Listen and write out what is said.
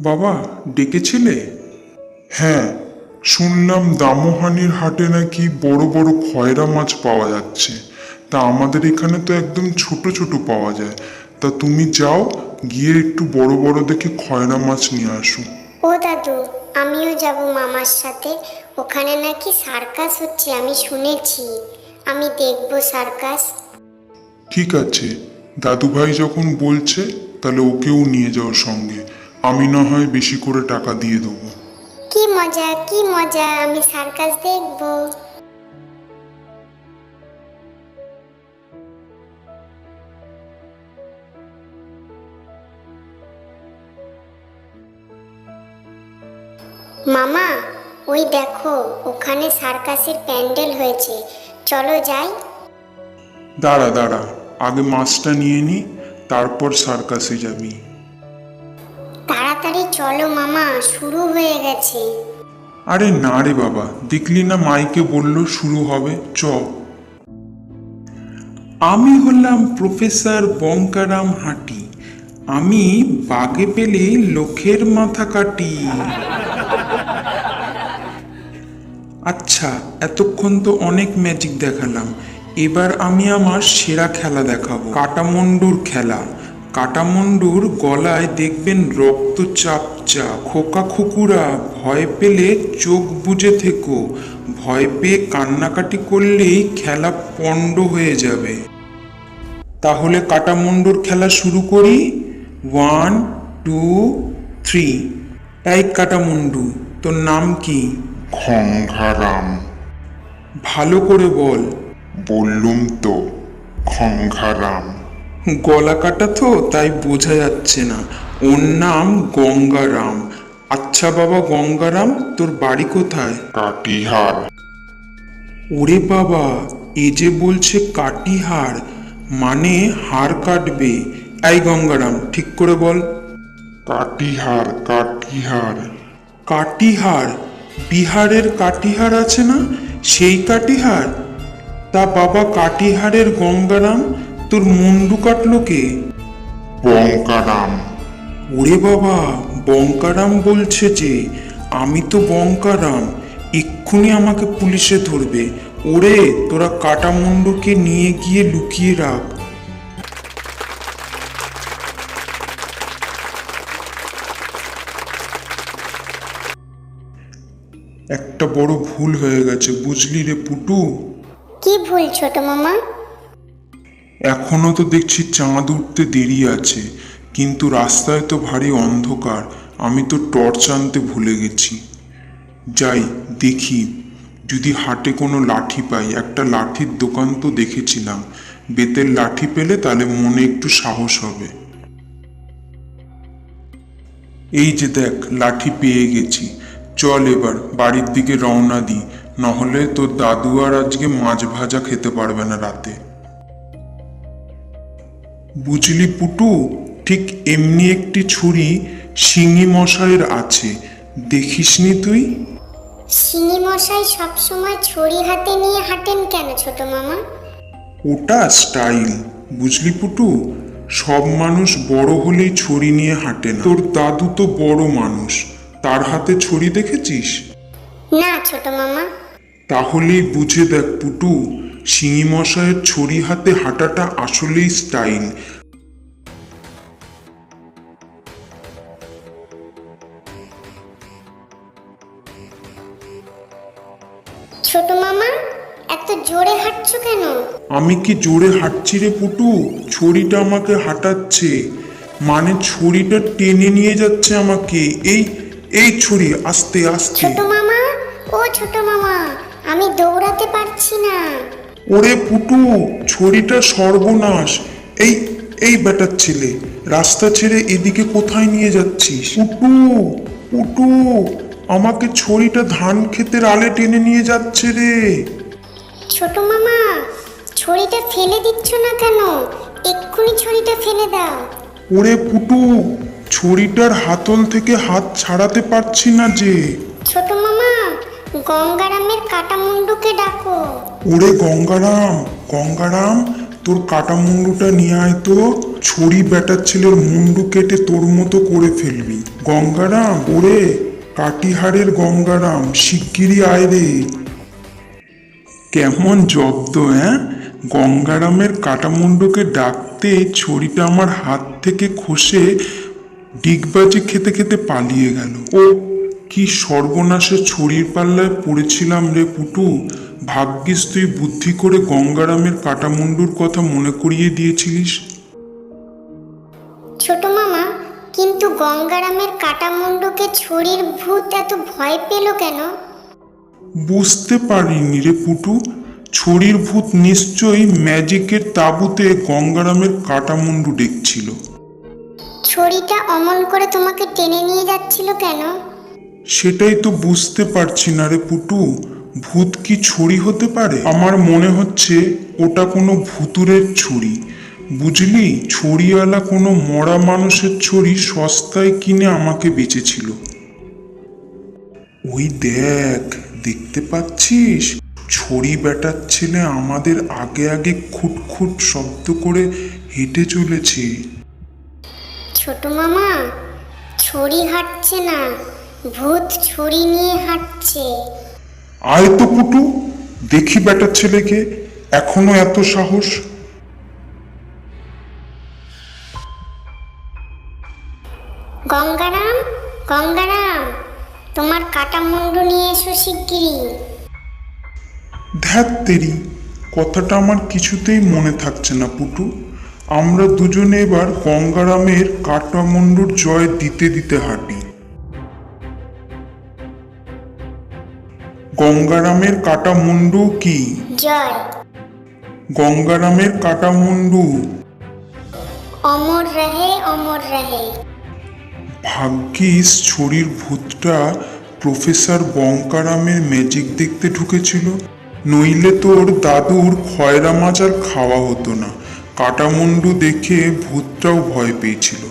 বাবা, ডেকেছিলে? হ্যাঁ, শুনলাম দামোহানির হাটে নাকি বড় বড় খয়রা মাছ পাওয়া যাচ্ছে। তা আমাদের এখানে তো একদম ছোট ছোট পাওয়া যায়। তা তুমি যাও, গিয়ে একটু বড় বড় দেখে খয়রা মাছ নিয়ে আসো। ও দাদু, আমিও যাব মামার সাথে। ওখানে নাকি সার্কাস হচ্ছে, আমি শুনেছি। আমি দেখব সার্কাস। ঠিক আছে, দাদু ভাই যখন বলছে তাহলে ওকেও নিয়ে যাও সঙ্গে। আমি না হয় বেশি করে টাকা দিয়ে দেবো। কি মজা, কি মজা, আমি সার্কাস দেখব। মামা, ওই দেখো, ওখানে সার্কাসের প্যান্ডেল হয়েছে, চলো যাই। দাঁড়া দাঁড়া, আগে মাছটা নিয়ে নি, তারপর সার্কাসে যাবি। তাড়াতাড়ি চলো মামা, শুরু হয়ে গেছে। আরে না রে বাবা, দেখলি না মাইকে বললো শুরু হবে, চ। আমি হলাম প্রফেসর বঙ্কারাম হাঁটি। আমি বাগে পেলে লোকের মাথা কাটি। আচ্ছা, এতক্ষণ তো অনেক ম্যাজিক দেখালাম। এবার আমি আমার সেরা খেলা দেখাবো, কাটামন্ডুর খেলা। কাটামন্ডুর গলায় দেখবেন রক্তচাপ চাপ। খোকা খুকুরা, ভয় পেলে চোখ বুজে থেকো। ভয় পেয়ে কান্নাকাটি করলেই খেলা পণ্ড হয়ে যাবে। তাহলে কাটামন্ডুর খেলা শুরু করি। 1, 2, 3। এই কাটামন্ডু, তোর নাম কি? খংঘারাম। ভালো করে বল। বললুম তো, খংঘারাম। গলা কাটা তো, তাই বোঝা যাচ্ছে না। ওর নাম গঙ্গারাম। আচ্ছা বাবা গঙ্গারাম, তোর বাড়ি কোথায়? কাটিহার। ওরে বাবা, এ যে বলছে কাটিহার, মানে হাড় কাটবে। এই গঙ্গারাম, ঠিক করে বল। কাটিহার, কাটিহার। কাটিহার? বিহারের কাটিহার আছে না, সেই কাটিহার? তা বাবা কাটিহারের গঙ্গারাম, তোর মুন্ডু কাটলো কে? বঙ্কারাম। ওরে বাবা, বঙ্কারাম বলছে যে, আমি তো বঙ্কারাম। এক্ষুনি আমাকে পুলিশে ধরবে। ওরে, তোরা কাটামুন্ডুকে নিয়ে গিয়ে লুকিয়ে রাখ। একটা বড় ভুল হয়ে গেছে, বুঝলি রে পুটু? কি ভুল ছোট মামা? এখনো তো দেখছি চাঁদ উঠতে দেরি আছে, কিন্তু রাস্তায় তো ভারী অন্ধকার। আমি তো টর্চ আনতে ভুলে গেছি। যাই দেখি, যদি হাটে কোনো লাঠি পাই। একটা লাঠির দোকান তো দেখেছিলাম, বেতের লাঠি পেলে তাহলে মনে একটু সাহস হবে। এই যে দেখ, লাঠি পেয়ে গেছি। চল এবার বাড়ির দিকে রওনা দিই, নহলে তোর দাদু আর আজকে মাছ ভাজা খেতে পারবে না রাতে। বুঝলি পুটু, ঠিক এমনি একটি ছুরি শিঙি মশাইয়ের আছে, দেখিসনি তুই? শিঙি মশাই সবসময় ছড়ি হাতে নিয়ে হাঁটেন কেন ছোট মামা? ওটা স্টাইল, বুঝলি পুটু। সব মানুষ বড় হলেই ছড়ি নিয়ে হাঁটে না। তোর দাদু তো বড় মানুষ, তার হাতে ছড়ি দেখেছিস? না ছোট মামা। তাহলেই বুঝে দেখ পুটু, শিঙি মশাইয়ের ছড়ি হাতে হাঁটাটা আসলেই স্টাইল। ছোট মামা, এত জোরে হাঁটছো কেন? আমি কি জোরে হাঁটছি রে পুটু? ছড়িটা আমাকে হাঁটাচ্ছে, মানে ছড়িটা টেনে নিয়ে যাচ্ছে আমাকে। এই এই ছড়ি, আস্তে আস্তে। ছোট মামা, ও ছোট মামা, আমি দৌড়াতে পারছি না। ওরে পুটু, ছড়িটা সর্বনাশ। এই এই বেটার ছেলে, রাস্তা ছেড়ে এদিকে কোথায় নিয়ে যাচ্ছিস? পুটু, পুটু, আমাকে ছড়িটা ধান ক্ষেতের আলে টেনে নিয়ে যাচ্ছে রে। ছোট মামা, ছড়িটা ফেলে দিচ্ছ না কেন? এক্ষুনি ছড়িটা ফেলে দাও। ওরে পুটু, ছড়িটার হাতল থেকে হাত ছাড়াতে পারছি না যে। ছোট মামা, গঙ্গারামের কাটামুন্ডুকে ডাকো। ওরে গঙ্গারাম, গঙ্গারাম, তোর কাটা মুন্ডুটা নিয়ে আয় তো। ছড়ি বেটার ছেলের মুন্ডু কেটে তোর মতো করে ফেলবি। গঙ্গারাম, ওরে কাটিহারের গঙ্গারাম, শিগগিরই আয় রে। কেমন জব্দ, হ্যাঁ? গঙ্গারামের কাটামুন্ডুকে ডাকতে ছড়িটা আমার হাত থেকে খসে ডিগবাজি খেতে খেতে পালিয়ে গেল। ও কি সর্বনাশে ছড়ির পাল্লায় পড়েছিলাম রে পুটু। ভাগ্যিস তুই বুদ্ধি করে গঙ্গারামের কাটামুন্ডুর কথা মনে করিয়ে দিয়েছিলিস। ছোট মামা, কিন্তু গঙ্গারামের কাটা মুন্ডুকে ছড়ির ভূত এত ভয় পেল কেন? বুঝতে পারিনি রে পুটু। ছড়ির ভূত নিশ্চয়ই ম্যাজিকের তাঁবুতে গঙ্গারামের কাটামুন্ডু দেখছিল। ছড়িটা অমন করে তোমাকে টেনে নিয়ে যাচ্ছিল কেন? সেটাই তো বুঝতে পারছি না রে পুটু। ভূত কি ছুরি হতে পারে? আমার মনে হচ্ছে ওটা কোনো ভুতুরের ছুরি। বুঝলি, ছড়িওয়ালা কোনো মরা মানুষের ছড়ি সস্তায় কিনে আমাকে বেচেছিল। ওই দেখ, দেখতে পাচ্ছিস? ছড়ি বেটার ছেলে আমাদের আগে আগে খুটখুট শব্দ করে হেঁটে চলেছে। ছোট মামা, ছড়ি হাঁটছে না, ভূত ছড়ি নিয়ে হাঁটছে। আয় তো পুটু, দেখি বেটার ছেলেকে, এখনো এত সাহস। গঙ্গারাম, গঙ্গারাম, তোমার কাটা মুন্ডু নিয়ে এসো শিগগিরই। ধ্যাত তেরি, কথাটা আমার কিছুতেই মনে থাকছে না পুটু। আমরা দুজনে এবার গঙ্গারামের কাটামুন্ডুর জয় দিতে দিতে হাঁটি। গঙ্গারামের কাটামুন্ডু কি? জয়। গঙ্গারামের কাটামুন্ডু অমর রহে, অমর রহে। ভাগ্যিস ছড়ির ভূতটা প্রফেসর বঙ্কারামের ম্যাজিক দেখতে ঢুকেছিল, নইলে তোর দাদুর খয়রা মাছ আর খাওয়া হতো না। কাটামুন্ডু দেখে ভূতটাও ভয় পেয়েছিল।